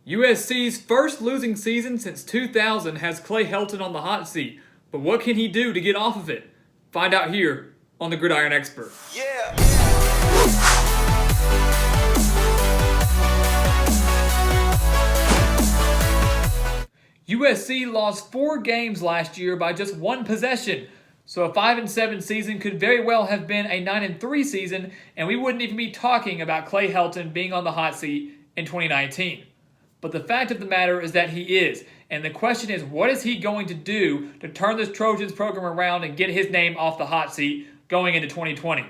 USC's first losing season since 2000 has Clay Helton on the hot seat, but what can he do to get off of it? Find out here on the Gridiron Expert. USC lost 4 games last year by just 1 possession. So a 5-7 season could very well have been a 9-3 season, and we wouldn't even be talking about Clay Helton being on the hot seat in 2019. But the fact of the matter is that he is. And the question is, what is he going to do to turn this Trojans program around and get his name off the hot seat going into 2020?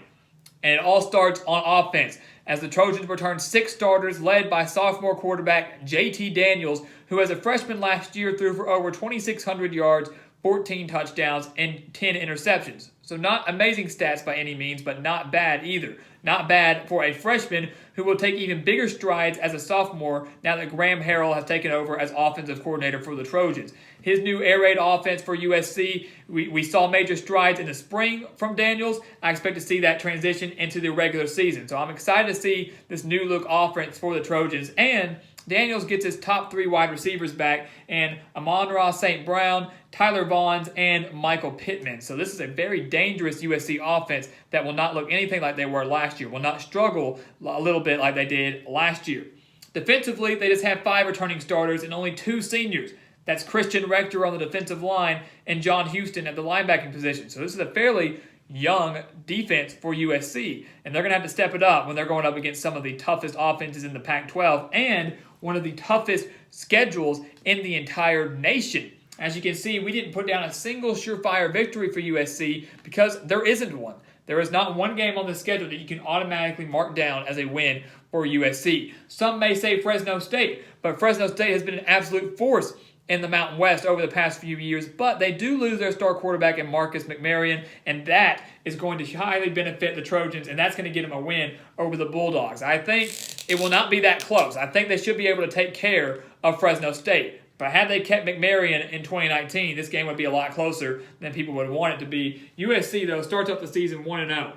And it all starts on offense, as the Trojans return 6 starters led by sophomore quarterback JT Daniels, who as a freshman last year threw for over 2,600 yards, 14 touchdowns, and 10 interceptions. So not amazing stats by any means, but not bad either. Not bad for a freshman who will take even bigger strides as a sophomore now that Graham Harrell has taken over as offensive coordinator for the Trojans. His new air raid offense for USC, we saw major strides in the spring from Daniels. I expect to see that transition into the regular season. So I'm excited to see this new look offense for the Trojans. And Daniels gets his top 3 wide receivers back, and Amon-Ra St. Brown, Tyler Vaughns, and Michael Pittman. So this is a very dangerous USC offense that will not look anything like they were last year, will not struggle a little bit like they did last year. Defensively, they just have 5 returning starters and only 2 seniors. That's Christian Rector on the defensive line and John Houston at the linebacking position. So this is a fairly young defense for USC, and they're going to have to step it up when they're going up against some of the toughest offenses in the Pac-12 and one of the toughest schedules in the entire nation. As you can see, we didn't put down a single surefire victory for USC because there isn't one. There is not one game on the schedule that you can automatically mark down as a win for USC. Some may say Fresno State, but Fresno State has been an absolute force in the Mountain West over the past few years, but they do lose their star quarterback in Marcus McMaryion, and that is going to highly benefit the Trojans, and that's going to get them a win over the Bulldogs. I think it will not be that close. I think they should be able to take care of Fresno State. But had they kept McMaryion in 2019, this game would be a lot closer than people would want it to be. USC, though, starts up the season 1-0.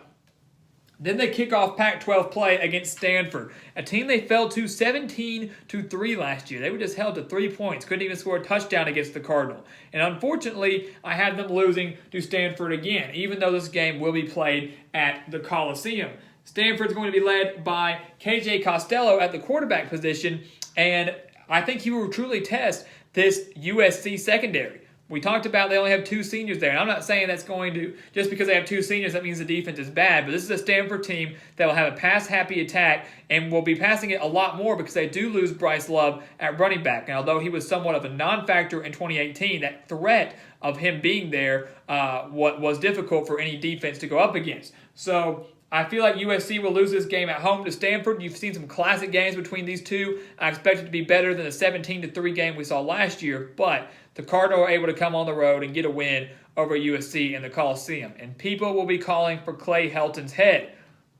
Then they kick off Pac-12 play against Stanford, a team they fell to 17-3 last year. They were just held to 3 points, couldn't even score a touchdown against the Cardinal. And unfortunately, I had them losing to Stanford again, even though this game will be played at the Coliseum. Stanford's going to be led by KJ Costello at the quarterback position, and I think he will truly test this USC secondary. We talked about they only have 2 seniors there, and I'm not saying that's going to, just because they have 2 seniors, that means the defense is bad, but this is a Stanford team that will have a pass-happy attack and will be passing it a lot more because they do lose Bryce Love at running back. And although he was somewhat of a non-factor in 2018, that threat of him being there was difficult for any defense to go up against. So I feel like USC will lose this game at home to Stanford. You've seen some classic games between these two. I expect it to be better than the 17-3 game we saw last year, but the Cardinals are able to come on the road and get a win over USC in the Coliseum. And people will be calling for Clay Helton's head.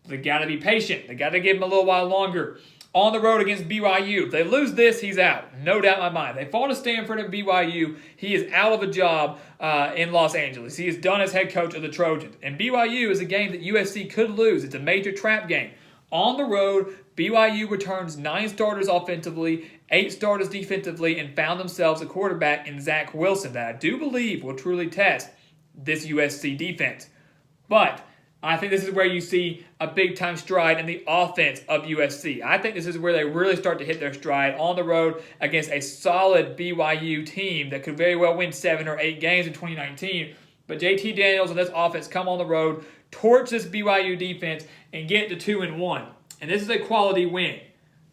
They got to be patient. They got to give him a little while longer. On the road against BYU. If they lose this, he's out. No doubt in my mind. They fall to Stanford and BYU. He is out of a job in Los Angeles. He is done as head coach of the Trojans. And BYU is a game that USC could lose. It's a major trap game. On the road, BYU returns 9 starters offensively, 8 starters defensively, and found themselves a quarterback in Zach Wilson that I do believe will truly test this USC defense. But I think this is where you see a big-time stride in the offense of USC. I think this is where they really start to hit their stride on the road against a solid BYU team that could very well win 7 or 8 games in 2019. But JT Daniels and this offense come on the road, torch this BYU defense, and get to 2-1. And this is a quality win.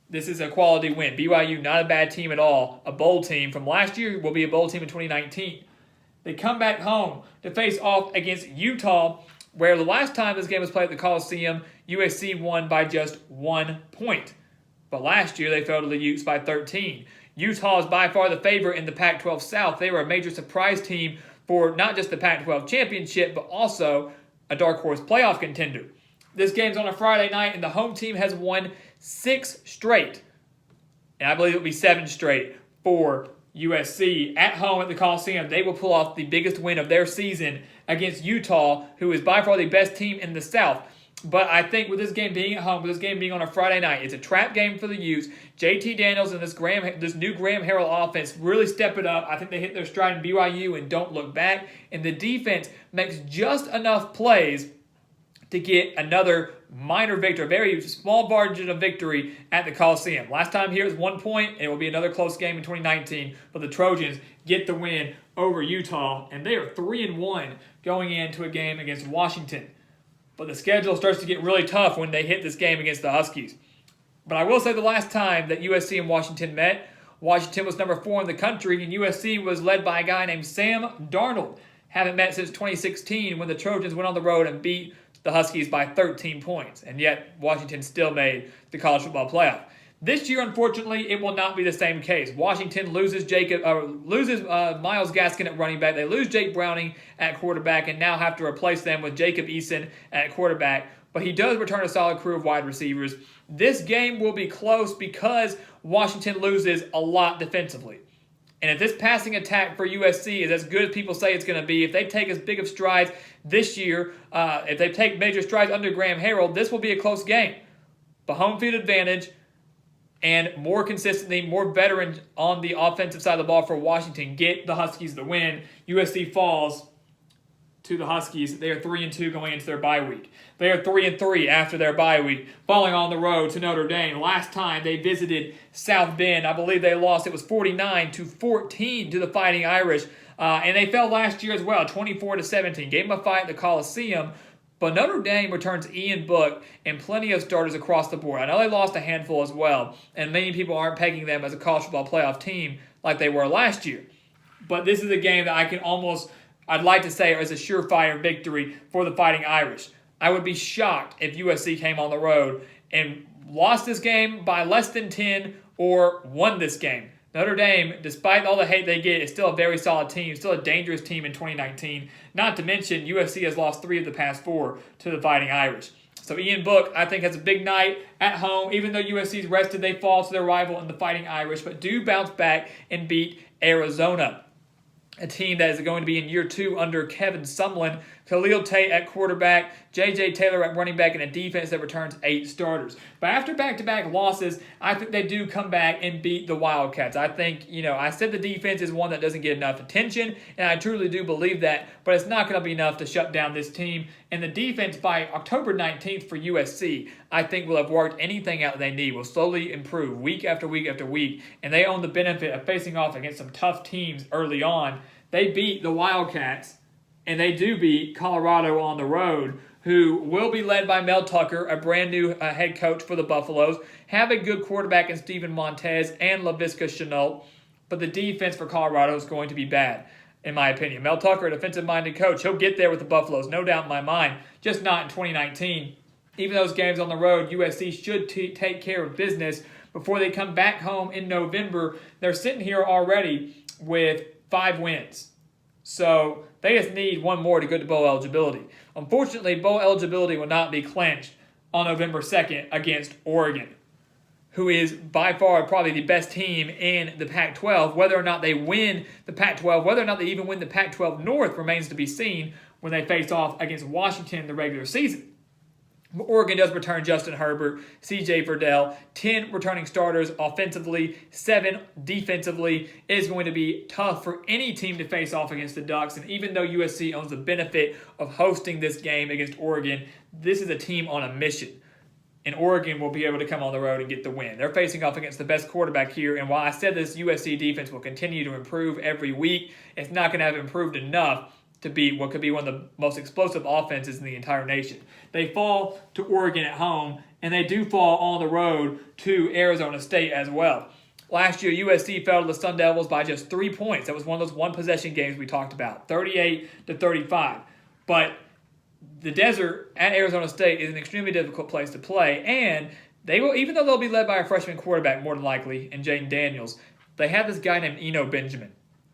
This is a quality win. BYU, not a bad team at all. A bowl team from last year will be a bowl team in 2019. They come back home to face off against Utah, where the last time this game was played at the Coliseum, USC won by just 1 point. But last year, they fell to the Utes by 13. Utah is by far the favorite in the Pac-12 South. They were a major surprise team for not just the Pac-12 championship, but also a dark horse playoff contender. This game's on a Friday night, and the home team has won 6 straight. And I believe it'll be 7 straight for USC at home at the Coliseum. They will pull off the biggest win of their season against Utah, who is by far the best team in the South. But I think with this game being at home, with this game being on a Friday night, it's a trap game for the Utes. JT Daniels and this new Graham Harrell offense really step it up. I think they hit their stride in BYU and don't look back. And the defense makes just enough plays to get another minor victory, a very small margin of victory at the Coliseum. Last time here was 1 point, and it will be another close game in 2019. But the Trojans get the win over Utah, and they are 3-1 going into a game against Washington. But the schedule starts to get really tough when they hit this game against the Huskies. But I will say the last time that USC and Washington met, Washington was number 4 in the country, and USC was led by a guy named Sam Darnold. Haven't met since 2016 when the Trojans went on the road and beat the Huskies by 13 points. And yet, Washington still made the college football playoff. This year, unfortunately, it will not be the same case. Washington loses Myles Gaskin at running back. They lose Jake Browning at quarterback and now have to replace them with Jacob Eason at quarterback. But he does return a solid crew of wide receivers. This game will be close because Washington loses a lot defensively. And if this passing attack for USC is as good as people say it's going to be, if they take as big of strides this year, if they take major strides under Graham Harrell, this will be a close game. But home field advantage and more consistency, more veterans on the offensive side of the ball for Washington get the Huskies the win. USC falls to the Huskies. They are 3-2 going into their bye week. They are 3-3 after their bye week, falling on the road to Notre Dame. Last time they visited South Bend, I believe they lost. It was 49-14 to the Fighting Irish, and they fell last year as well, 24-17. Gave them a fight at the Coliseum. But Notre Dame returns Ian Book and plenty of starters across the board. I know they lost a handful as well, and many people aren't pegging them as a college football playoff team like they were last year. But this is a game that I'd like to say is a surefire victory for the Fighting Irish. I would be shocked if USC came on the road and lost this game by less than 10 or won this game. Notre Dame, despite all the hate they get, is still a very solid team, still a dangerous team in 2019. Not to mention, USC has lost 3 of the past 4 to the Fighting Irish. So Ian Book, I think, has a big night at home. Even though USC's rested, they fall to their rival in the Fighting Irish, but do bounce back and beat Arizona, a team that is going to be in year 2 under Kevin Sumlin. Khalil Tate at quarterback, J.J. Taylor at running back, and a defense that returns 8 starters. But after back-to-back losses, I think they do come back and beat the Wildcats. I think, I said the defense is one that doesn't get enough attention, and I truly do believe that, but it's not going to be enough to shut down this team. And the defense by October 19th for USC, I think will have worked anything out that they need, will slowly improve week after week after week, and they own the benefit of facing off against some tough teams early on. They beat the Wildcats, and they do beat Colorado on the road, who will be led by Mel Tucker, a brand new head coach for the Buffaloes, have a good quarterback in Steven Montez and Laviska Shenault, but the defense for Colorado is going to be bad, in my opinion. Mel Tucker, a defensive-minded coach, he'll get there with the Buffaloes, no doubt in my mind, just not in 2019. Even those games on the road, USC should take care of business before they come back home in November. They're sitting here already with 5 wins. So they just need 1 more to go to bowl eligibility. Unfortunately, bowl eligibility will not be clinched on November 2nd against Oregon, who is by far probably the best team in the Pac-12. Whether or not they win the Pac-12, whether or not they even win the Pac-12 North remains to be seen when they face off against Washington in the regular season. Oregon does return Justin Herbert, C.J. Verdell, 10 returning starters offensively, 7 defensively. It is going to be tough for any team to face off against the Ducks, and even though USC owns the benefit of hosting this game against Oregon, this is a team on a mission, and Oregon will be able to come on the road and get the win. They're facing off against the best quarterback here, and while I said this USC defense will continue to improve every week, it's not going to have improved enough to be what could be one of the most explosive offenses in the entire nation. They fall to Oregon at home, and they do fall on the road to Arizona State as well. Last year, USC fell to the Sun Devils by just 3 points. That was one of those one-possession games we talked about, 38-35. But the desert at Arizona State is an extremely difficult place to play, and they will, even though they'll be led by a freshman quarterback more than likely, in Jaden Daniels, they have this guy named Eno Benjamin,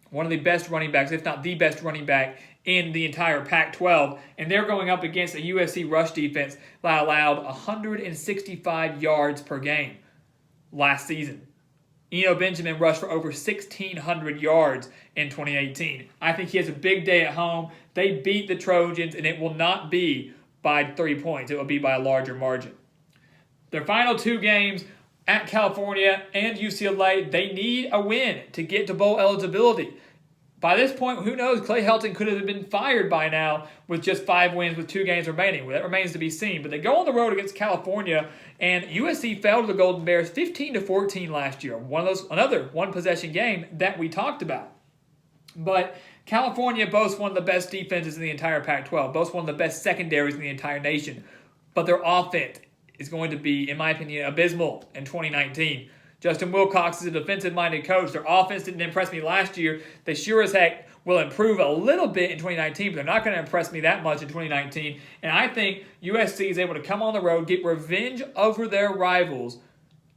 one of the best running backs, if not the best running back in the entire Pac-12, and they're going up against a USC rush defense that allowed 165 yards per game last season. Eno Benjamin rushed for over 1,600 yards in 2018. I think he has a big day at home. They beat the Trojans, and it will not be by 3 points. It will be by a larger margin. Their final 2 games at California and UCLA, they need a win to get to bowl eligibility. By this point, who knows? Clay Helton could have been fired by now with just 5 wins with 2 games remaining. Well, that remains to be seen. But they go on the road against California, and USC fell to the Golden Bears 15-14 last year. Another one-possession game that we talked about. But California boasts one of the best defenses in the entire Pac-12, boasts one of the best secondaries in the entire nation. But their offense is going to be, in my opinion, abysmal in 2019. Justin Wilcox is a defensive-minded coach. Their offense didn't impress me last year. They sure as heck will improve a little bit in 2019, but they're not going to impress me that much in 2019. And I think USC is able to come on the road, get revenge over their rivals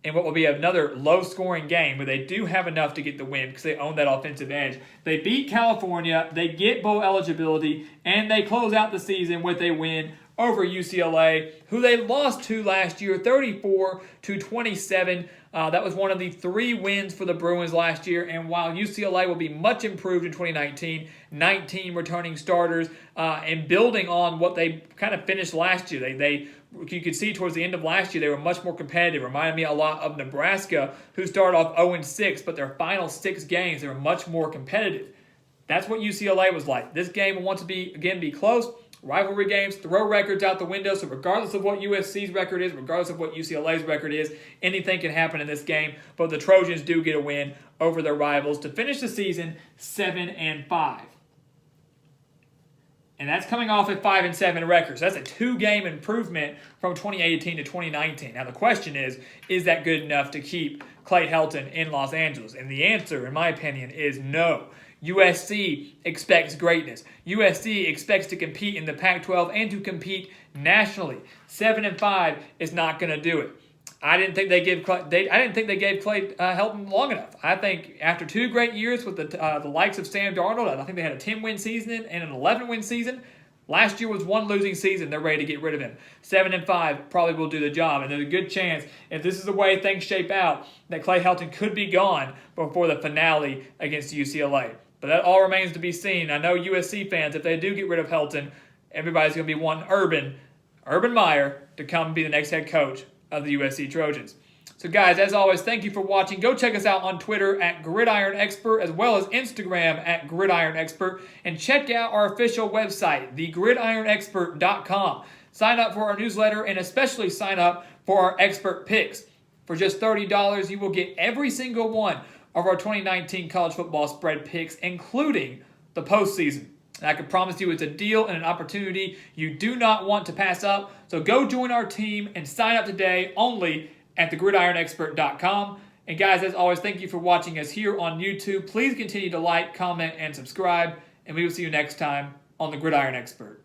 in what will be another low-scoring game, but they do have enough to get the win because they own that offensive edge. They beat California, they get bowl eligibility, and they close out the season with a win over UCLA, who they lost to last year, 34-27. That was one of the 3 wins for the Bruins last year. And while UCLA will be much improved in 2019, 19 returning starters, and building on what they kind of finished last year. You could see towards the end of last year, they were much more competitive. Reminded me a lot of Nebraska, who started off 0-6, but their final 6 games, they were much more competitive. That's what UCLA was like. This game will want to be close. Rivalry games, throw records out the window, so regardless of what USC's record is, regardless of what UCLA's record is, anything can happen in this game, but the Trojans do get a win over their rivals to finish the season 7-5. And that's coming off a 5-7 record. So that's a 2-game improvement from 2018 to 2019. Now the question is that good enough to keep Clay Helton in Los Angeles? And the answer, in my opinion, is no. USC expects greatness. USC expects to compete in the Pac-12 and to compete nationally. 7-5 is not going to do it. I didn't think they gave Clay Helton long enough. I think after 2 great years with the likes of Sam Darnold, I think they had a 10-win season and an 11-win season. Last year was 1 losing season. They're ready to get rid of him. 7-5 probably will do the job, and there's a good chance, if this is the way things shape out, that Clay Helton could be gone before the finale against UCLA. But that all remains to be seen. I know USC fans, if they do get rid of Helton, everybody's going to be wanting Urban Meyer, to come be the next head coach of the USC Trojans. So guys, as always, thank you for watching. Go check us out on Twitter at Gridiron Expert, as well as Instagram at Gridiron Expert. And check out our official website, thegridironexpert.com. Sign up for our newsletter, and especially sign up for our expert picks. For just $30, you will get every single one of our 2019 college football spread picks, including the postseason. And I can promise you it's a deal and an opportunity you do not want to pass up. So go join our team and sign up today only at thegridironexpert.com. And guys, as always, thank you for watching us here on YouTube. Please continue to like, comment, and subscribe. And we will see you next time on The Gridiron Expert.